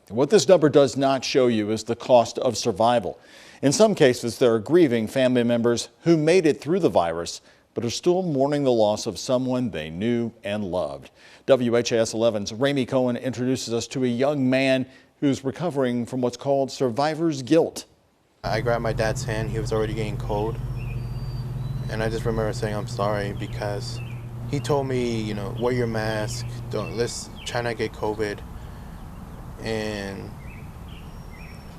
What this number does not show you is the cost of survival. In some cases, there are grieving family members who made it through the virus, but are still mourning the loss of someone they knew and loved. WHAS 11's Ramy Cohen introduces us to a young man who's recovering from what's called survivor's guilt. I grabbed my dad's hand. He was already getting cold. And I just remember saying, I'm sorry, because he told me, wear your mask, let's try not get COVID. And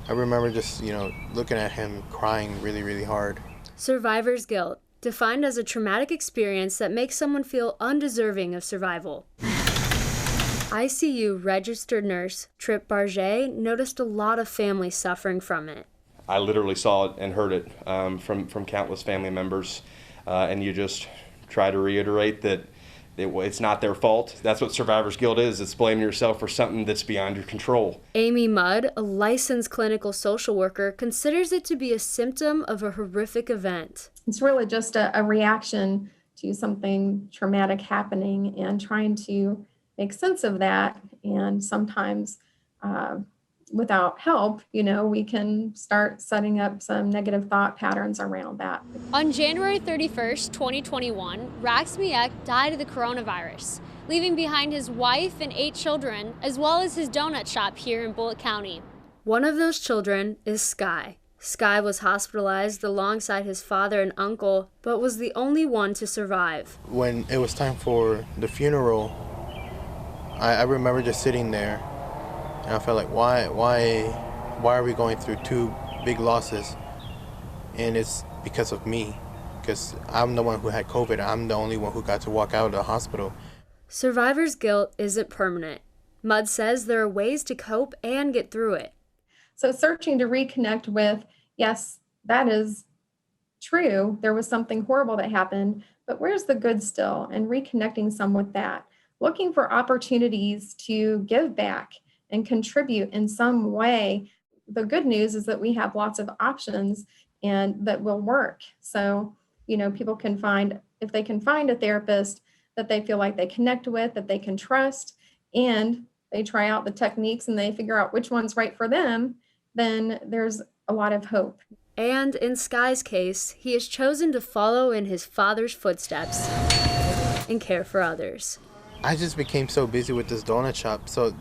I remember just, looking at him crying really, really hard. Survivor's guilt, defined as a traumatic experience that makes someone feel undeserving of survival. ICU registered nurse Trip Barget noticed a lot of families suffering from it. I literally saw it and heard it from countless family members, and you just try to reiterate that it's not their fault. That's what survivor's guilt is. It's blaming yourself for something that's beyond your control. Amy Mudd, a licensed clinical social worker, considers it to be a symptom of a horrific event. It's really just a reaction to something traumatic happening and trying to make sense of that. And sometimes without help, we can start setting up some negative thought patterns around that. On January 31st, 2021, Rax Miek died of the coronavirus, leaving behind his wife and 8 children, as well as his donut shop here in Bullitt County. One of those children is Sky. Sky was hospitalized alongside his father and uncle, but was the only one to survive. When it was time for the funeral, I remember just sitting there. And I felt like, why are we going through 2 big losses? And it's because of me, because I'm the one who had COVID. I'm the only one who got to walk out of the hospital. Survivor's guilt isn't permanent. Mudd says there are ways to cope and get through it. So searching to reconnect with, yes, that is true. There was something horrible that happened, but where's the good still? And reconnecting some with that. Looking for opportunities to give back and contribute in some way. The good news is that we have lots of options and that will work. So, people can find, if they can find a therapist that they feel like they connect with, that they can trust, and they try out the techniques and they figure out which one's right for them, then there's a lot of hope. And in Sky's case, he has chosen to follow in his father's footsteps and care for others. I just became so busy with this donut shop. So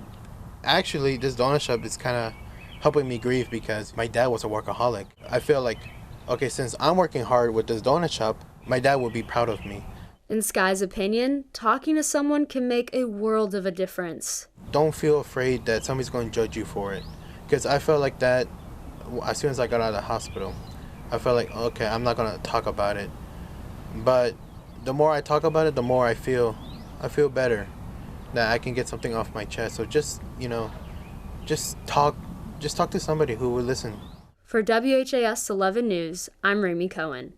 actually, this donut shop is kind of helping me grieve because my dad was a workaholic. I feel like, okay, since I'm working hard with this donut shop, my dad will be proud of me. In Sky's opinion, talking to someone can make a world of a difference. Don't feel afraid that somebody's going to judge you for it. Because I felt like that as soon as I got out of the hospital. I felt like, okay, I'm not going to talk about it. But the more I talk about it, the more I feel better that I can get something off my chest. So just talk to somebody who will listen. For WHAS 11 News, I'm Ramy Cohen.